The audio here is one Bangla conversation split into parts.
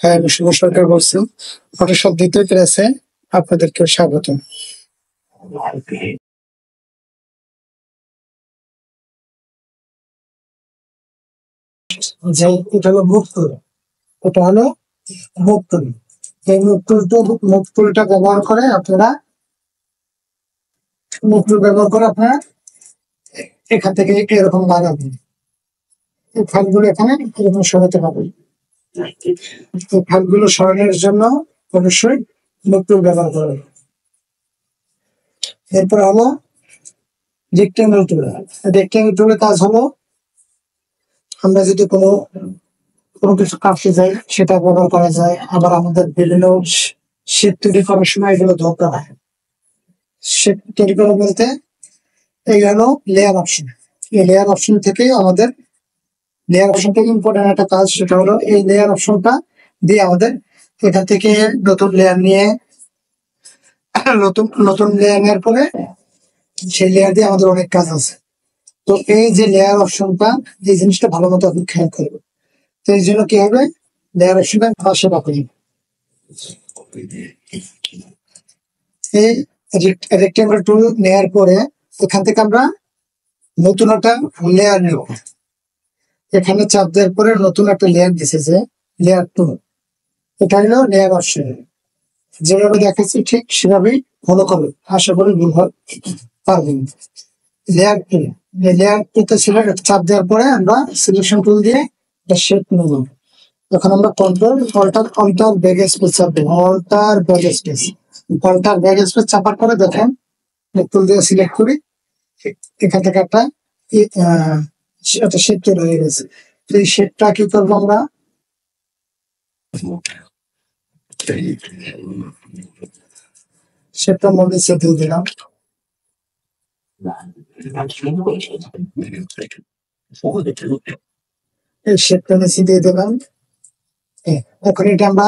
হ্যাঁ, আমি শুভ সরকার বলছি। ফটোশপ দ্বিতীয় ক্লাসে আপনাদেরকে স্বাগত। যে এটা হলো মুখ টুল, এটা হলো মুখ টুল। এই মুখ টুলটা ব্যবহার করে আপনারা এখান থেকে এরকম লাগাবেন। এই ফাইলগুলো এখানে এরকম সরাতে পারবেন। এই ফাইলগুলো সরানোর জন্য অবশ্যই মুখ টুল ব্যবহার করবেন। এরপর হলো রেক্টেঙ্গেল টুল। রেক্টেঙ্গেল টুলের কাজ হলো আমরা যদি কোনো কিছু কাটতে যাই সেটা ব্যবহার করা যায়। আবার আমাদের বিভিন্ন শেপ তৈরি করার সময় এগুলো দরকার হয়। শেপ তৈরি করা বলতে এই হলো লেয়ার অপশন। এই লেয়ার অপশন থেকে আমাদের লেয়ার অপশনটা ইম্পর্টেন্ট একটা কাজ, সেটা হলো এই লেয়ার অপশনটা দিয়ে আমাদের এখান থেকে নতুন লেয়ার নিয়ে নতুন লেয়ার নেওয়ার পরে সেই লেয়ার দিয়ে আমাদের অনেক কাজ আছে। তো এই যে লেয়ার অপশনটা, এই জিনিসটা ভালো মতো আপনি খেয়াল করবেন। তো এই জন্য কি হবে, লেয়ার অপশনটা পাশে রাখুন। এই রেক্টেঙ্গেল টুল নেওয়ার পরে এখান থেকে আমরা নতুন একটা লেয়ার নেব। এখানে চাপ দেওয়ার পরে নতুন একটা লেয়ার দিছে যে লেয়ার টু, এটা হলো লেয়ার অপশন। যেভাবে দেখাচ্ছি ঠিক সেভাবেই ফলো করবে, আশা করি ভুল পারবেন। লেয়ার টু, লেয়ার টুতে চাপ দেওয়ার পরে আমরা সিলেকশন টুল দিয়ে একটা শেপ নেব। এখন আমরা অল্টার ব্যাক স্পেস চাপ দেবো। অল্টার ব্যাক স্পেস চাপার পরে দেখেন টুল দিয়ে সিলেক্ট করি, এখান থেকে একটা শেপ তৈরি হয়ে গেছে। তো এই শেপটা কি করবো আমরা, শেপটা মধ্যে দিয়ে দিলাম। এই শেপটা নিচে দিয়ে দিলাম। এখন এটা আমরা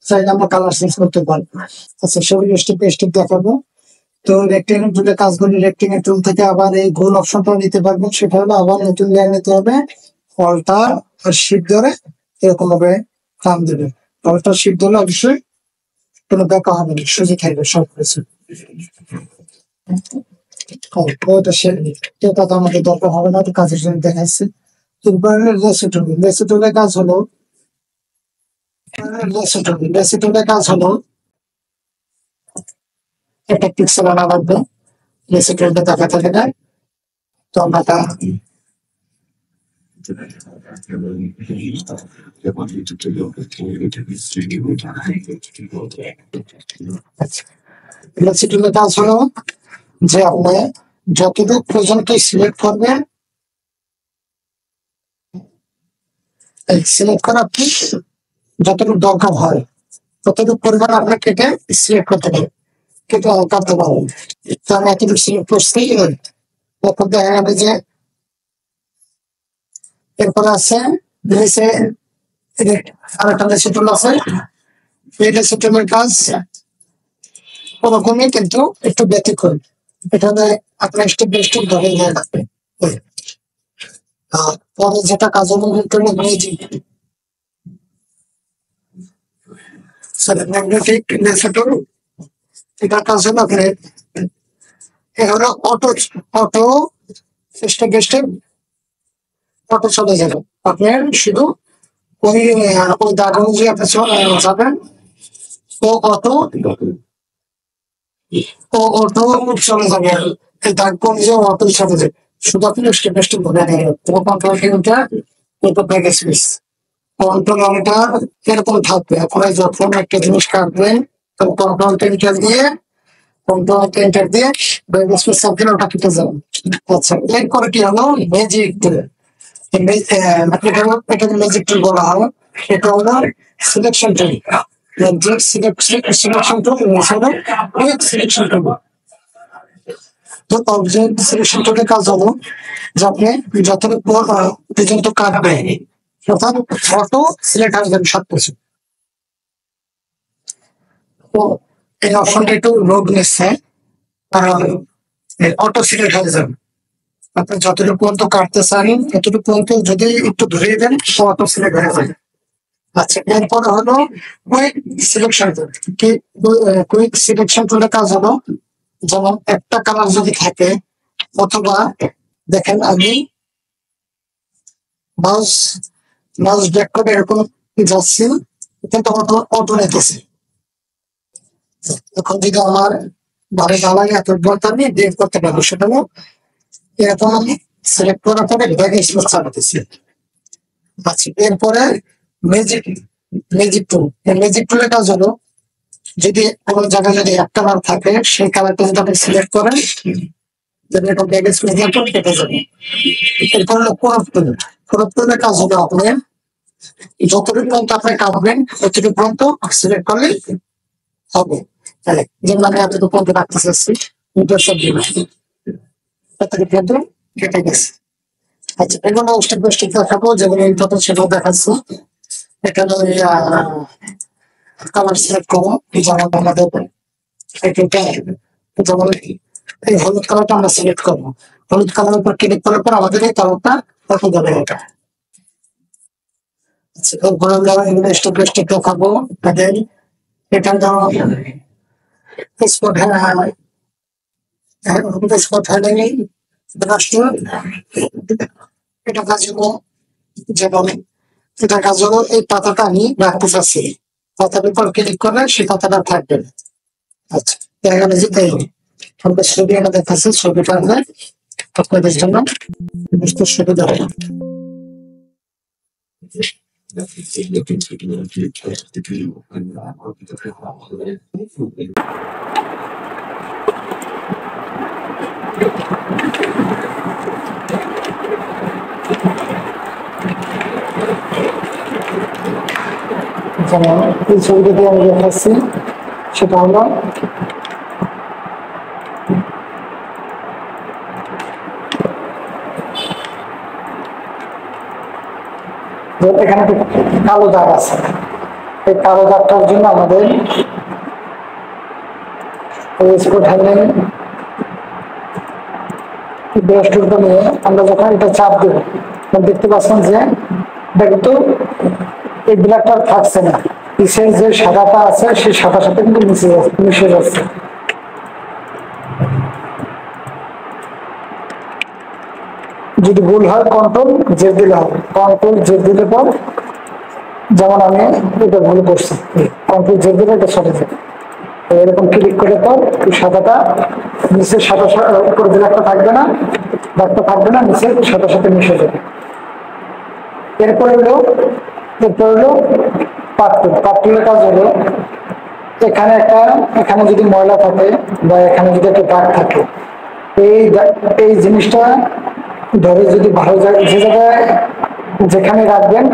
চাইলে আমরা কালার চেঞ্জ করতে পারবো। আচ্ছা, সবই স্টেপ দেখাবো। তো রেক্টেঙ্গেল টুলে কাজ করি, রেক্টেঙ্গেল টুল থেকে আবার এই গোল অপশনটা নিতে পারবেন। সেটা হলো আবার নতুন লেয়ার নিতে হবে, অল্টার আর শিফট ধরে এরকম ভাবে টান দেবে। অল্টার শিফট ধরলে অবশ্যই কোনো ব্যাকা হবে না, সোজা থাকবে সব কিছু। ওটা তো আমাদের দরকার হবে না, কাজের জন্য দেখাচ্ছে। লেসিটুলের কাজ হলো একটা পিক্সেল আনা লাগবে। লেসিটুলটা দেখাতে গেলে তো আমরা লেসিটুলের কাজ হলো যে আপনি যতটুকু পর্যন্ত সিলেক্ট করবেন, সিলেক্ট করার পর যতটুকু দরকার হয় ততটুকু পরিমাণ আপনার কেটে সিলেক্ট করতে পারেন, কেটে কাটতে পারেন। তো আমি এতটুকু সিলেক্ট করছি। তখন দেখা যাবে যে এরপরে আছে আরেকটা লেসিটুল আছে। এই লেসিটুলের কাজ ওরকমই কিন্তু একটু ব্যতিক্রম। এখানে আপনার স্টেপ বাই স্টেপ ধরে নিয়ে রাখবে। পরে যেটা কাজ হবে ম্যাগনেটিক লেসিটুল, এটা কাজ হলো আপনার এখানে auto step by step auto চলে যাবে। আপনার শুধু ওই দাগ অনুযায়ী আপনি যাবেন, ও অটো চলে যাবে। এই দাগ অনুযায়ী অটো চলে যাবে, শুধু আপনি স্টেপ বাই স্টেপ ধরে নেবেন। কন্ট্রোলটা এরকম থাকবে। আপনারা যখন একটা জিনিস কাটবেন তখন কন্ট্রোল এন্টার দিয়ে ওটা কেটে যাবেন। আচ্ছা, এরপরে কি হলো ম্যাজিক টুল। এটা ম্যাজিক টুল বলা হয়। এটা হলো selection tool. Selection tool selection tool. তো অবজেক্ট সিলেকশন টুলের কাজ হলো যে আপনি যতটুকু পর্যন্ত কাটবেন অর্থাৎ অটো সিলেক্ট হয়ে যাবে সবকিছু। তো এই অপশনটা একটু রোগ নিচ্ছে, অটো সিলেক্ট হয়ে যাবে। আপনি যতটুকু পর্যন্ত কাটতে চান ততটুকু পর্যন্ত যদি একটু ধরিয়ে দেন অটো সিলেক্ট হয়ে যাবে। আচ্ছা, এরপরে হলো quick selection tool. Quick selection টুলের কাজ হলো, যেমন একটা কালার যদি থাকে, অথবা দেখেন আমি মাউস মাউস ব্যাক করে এরকম যাচ্ছি, কিন্তু অটো অটো নিতেছি। এখন যদি আমার ভালো না লাগে, এত বলতে আমি বের করতে পারবো, সেটা হলো এরকম আমি সিলেক্ট করার পরে ব্যাগে স্পেস চালাতেছি। আচ্ছা, এরপরে ম্যাজিক ম্যাজিক টুল। ম্যাজিক টুলের কাজ হলো, যদি কোনো জায়গায় যদি এক কালার থাকে, সেই কালারটা যদি আপনি সিলেক্ট করেন, যদি এরকম ব্যাগে স্পেস দেওয়ার পর কেটে যাবে। এরপর হলো ক্রপ টুল। ক্রপ টুলের কাজ হলো, আপনি যতটুকু পর্যন্ত আপনি কাটবেন ততটুকু পর্যন্ত সিলেক্ট করলে হবে। তাহলে যেমন আমি এতটুকু পর্যন্ত রাখতে চাচ্ছি, এতটুকু পর্যন্ত কেটে গেছে। আচ্ছা, এগুলো স্টেপ বাই স্টেপ দেখাবো, যেগুলো ইম্পর্টেন্ট সেগুলো দেখাচ্ছি। এখানে কালার সিলেক্ট করবো, যেমন আমাদের এটা, যেমন এই হলুদ কালারটা আমরা সিলেক্ট করবো। হলুদ কালারের উপর ক্লিক করার পর আমাদের এই কালারটা দেখা যাবে এটা। আচ্ছা, এরপর আমরা এগুলো স্টেপ বাই স্টেপ দেখাবো। তাদের এটা স্পট স্পট হ্যান্ডলিং রাষ্ট্র, এটা কাজ হলো, যেমন এটা কাজ হলো এই পাতাটা আমি রাখতে চাচ্ছি, পাতার উপর ক্লিক করলে সেই পাতাটা থাকবে। আচ্ছা, দেখা গেল যে এই ছবি আমরা দেখাচ্ছি, ছবিটা আমরা আপনাদের জন্য বুঝতে সুবিধা হবে। যেমন এই ছবিটাতে আমি দেখাচ্ছি, সেটা হলো এখানে কালো দাগ আছে। এই কালো দাগটার জন্য আমাদের ব্রাশটুলটা নিয়ে আমরা যখন এটা চাপ দেবো, দেখতে পাচ্ছেন যে এটা কিন্তু এই ব্ল্যাকটা থাকছে না, পিছের যে সাদাটা আছে সেই সাদার সাথে কিন্তু মিশে যাচ্ছে। যদি ভুল হয় কন্ট্রোল জেড দিলে হবে, কন্ট্রোল জেড দিলে পর, যেমন আমি এটা ভুল করছি, কন্ট্রোল জেড দিলে এটা সরে যাবে। এরকম ক্লিক করে পর এই সাদাটা নিচের সাদা উপরে ব্ল্যাকটা থাকবে না, ব্ল্যাকটা থাকবে না, নিচের সাদার সাথে মিশে যাবে। এরপর হলো পার্টুলের কাজ হলো, এখানে যদি ময়লা থাকে বা এখানে যদি একটা দাগ থাকে, এই জিনিসটা ধরে যদি ভালো যে জায়গায় যেখানে রাখবেন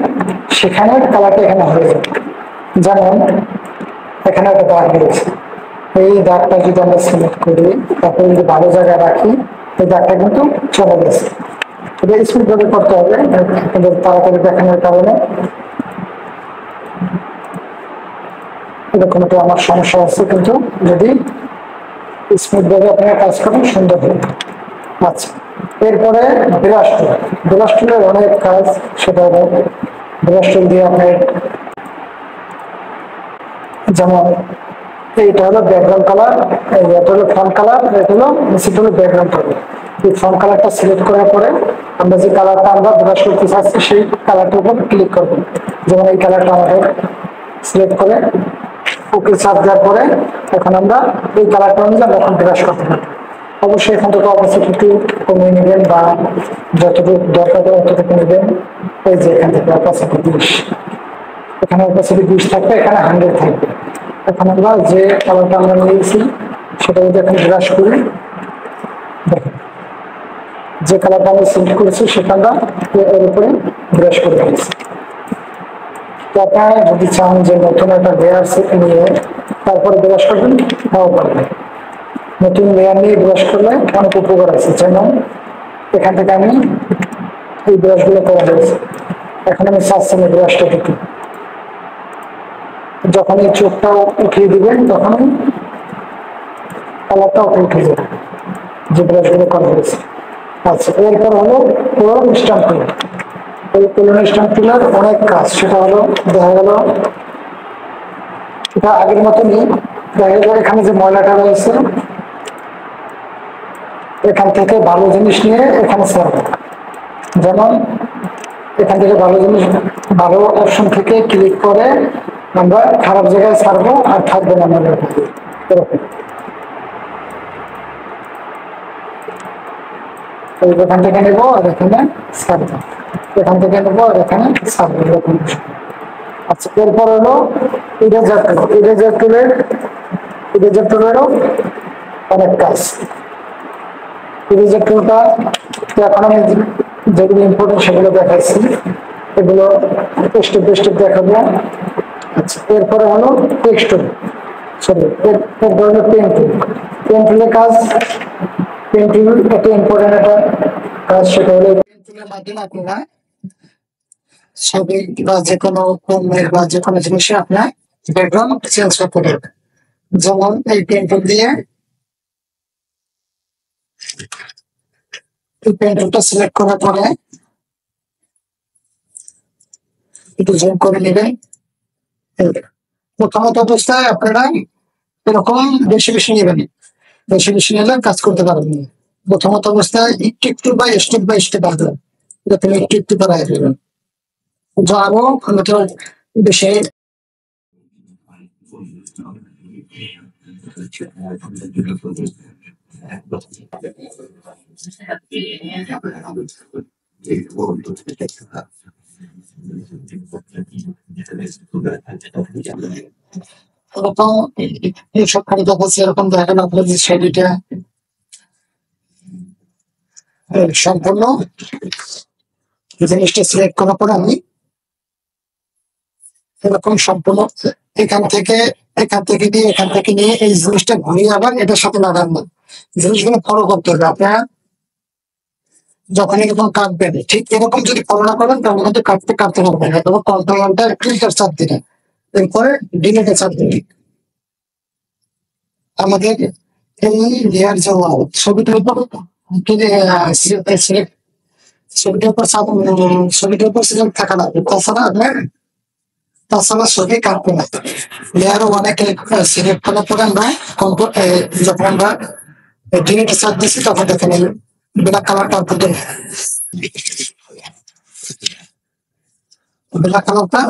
সেখানে কালারটা এখানে হয়ে যাবে। যেমন এখানে একটা দাগ রয়েছে, এই দাগটা যদি আমরা সিলেক্ট করি, তারপরে যদি ভালো জায়গায় রাখি, এই দাগটা কিন্তু চলে গেছে। এটা স্পিড ভাবে করতে হবে তাড়াতাড়ি দেখানোর কারণে। এরকম একটা আমার সমস্যা আছে, কিন্তু যদি স্পিড ভাবে আপনারা কাজ করেন সুন্দর হবে। আচ্ছা, এরপরে ব্রাশ টুলের অনেক কাজ, সেটা হলো ব্রাশ টুল দিয়ে আপনার, যেমন এইটা হলো ব্যাকগ্রাউন্ড কালার, এটা হলো ফ্রন্ট কালার, এটা হলো নিচেটা হলো ব্যাকগ্রাউন্ড কালার। এই ফ্রন্ট কালারটা সিলেক্ট করার পরে আমরা যে কালারটা আমরা ব্রাশ করতে চাচ্ছি সেই কালারটার উপর ক্লিক করবো। যেমন এই কালারটা আমাদের সিলেক্ট করে ওকে চাপ দেওয়ার পরে এখন আমরা এই কালারটা অনুযায়ী আমরা এখন ব্রাশ করতে পারবো। অবশ্যই এখান থেকে অবশ্যই একটু কমিয়ে নেবেন বা যতটুকু দরকার ততটুকু নেবেন। এই যে এখান থেকে অপাসিটি 20, এখানে অপাসিটি 20 থাকবে, এখানে 100 থাকবে। এখন আমরা যে কালারটা আমরা নিয়েছি সেটা যদি এখন ব্রাশ করি, দেখেন যে কালারটা আমরা সিলেক্ট করেছি সেটা আমরা এর উপরে ব্রাশ করে দিয়েছি। আপনারা যদি চান যে নতুন একটা লেয়ার নিয়ে তারপরে ব্রাশ করবেন, তাও পারবেন। নতুন লেয়ার নিয়ে ব্রাশ করলে অনেক উপকার আছে। যেমন এখান থেকে আমি এই ব্রাশগুলো করা হয়েছে, এখন আমি চাচ্ছি না ব্রাশটা একটু, যখন এই চোখটাও উঠিয়ে দিবেন তখন কালারটাও উঠে যাবে যে ব্রাশগুলো করা হয়েছে। আচ্ছা, এরপর হলো পুরো স্ট্যাম্প করা। এই পলিগন স্ট্যাম্প টুলের অনেক কাজ, সেটা হলো দেখা গেল এটা আগের মতনই, দেখা গেল এখানে যে ময়লাটা রয়েছে এখান থেকে ভালো জিনিস নিয়ে এখানে ছাড়বো। যেমন এখান থেকে ভালো জিনিস, ভালো অপশন থেকে ক্লিক করে আমরা খারাপ জায়গায় ছাড়বো আর থাকবো না আমাদের এরকম। এখান থেকে নেবো আর এখানে ছাড়বো, এখান থেকে নেবো আর এখানে ছাড়বো এরকম। আচ্ছা, এরপর হলো ইরেজার টুল। ইরেজার টুলেরও অনেক কাজ। ইরেজার টুলটা এখন আমি যেগুলো ইম্পর্টেন্ট সেগুলো দেখাচ্ছি, এগুলো স্টেপ বাই স্টেপ দেখাবো। আচ্ছা, এরপরে হলো টেক্সট টুল, সরি এরপরে হলো পেন টুল। পেন টুলের কাজ, পেন টুল একটা ইম্পর্টেন্ট একটা কাজ, সেটা হলো পেন টুলের মাধ্যমে আপনারা ছবি বা যে কোনো পণ্যের বা যে কোনো জিনিসে আপনার ব্যাকগ্রাউন্ড চেঞ্জ করতে পারবেন। যেমন এই পেন টুল দিয়ে এই পেন টুলটা সিলেক্ট করার পরে একটু জুম করে নেবেন। প্রথমত অবস্থায় আপনারা এরকম বেশি বেশি নেবেন, বেশি বেশি নিলে কাজ করতে পারবেন না। প্রথমত অবস্থায় একটু একটু বা স্টেপ বাই স্টেপ আসবেন, এটা তুমি একটু একটু করে আসবেন। আরো বেশি এরকম এইসব কারিগর বলছে এরকম দেখেন আপনার যে ছবিটা সম্পূর্ণ জিনিসটা সিলেক্ট করার পরে আমি এরকম সম্পূর্ণ এখান থেকে নিয়ে এখান থেকে নিয়ে এই জিনিসটা ঘুরিয়ে আবার এটার সাথে লাগানো, জিনিসগুলো ফলো করতে হবে। আপনারা যখন এরকম কাটবেন ঠিক এরকম যদি ফলো না করেন তাহলে কিন্তু কাটতে কাটতে পারবেন না। তবে কন্ট্রোলটা প্রিন্টার চাপ দিলেন, এরপরে ডিলিটে চাপ দিলেন। আমাদের এই লেয়ার যে ছবিটার উপর ছবিটার উপর ছবিটার উপর সিলেক্ট থাকা লাগবে, তাছাড়া ছবি কাটবে না। লেয়ার অনেকে সিলেক্ট করার পরে আমরা যখন আমরা ডিলিটে চাপ দিচ্ছি তখন দেখেন ব্ল্যাক কালারটা ব্ল্যাক কালারটা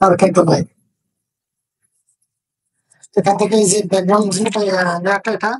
আর কিন্তু নাই। এখান থেকে এই যে ব্যাকগ্রাউন্ড এটা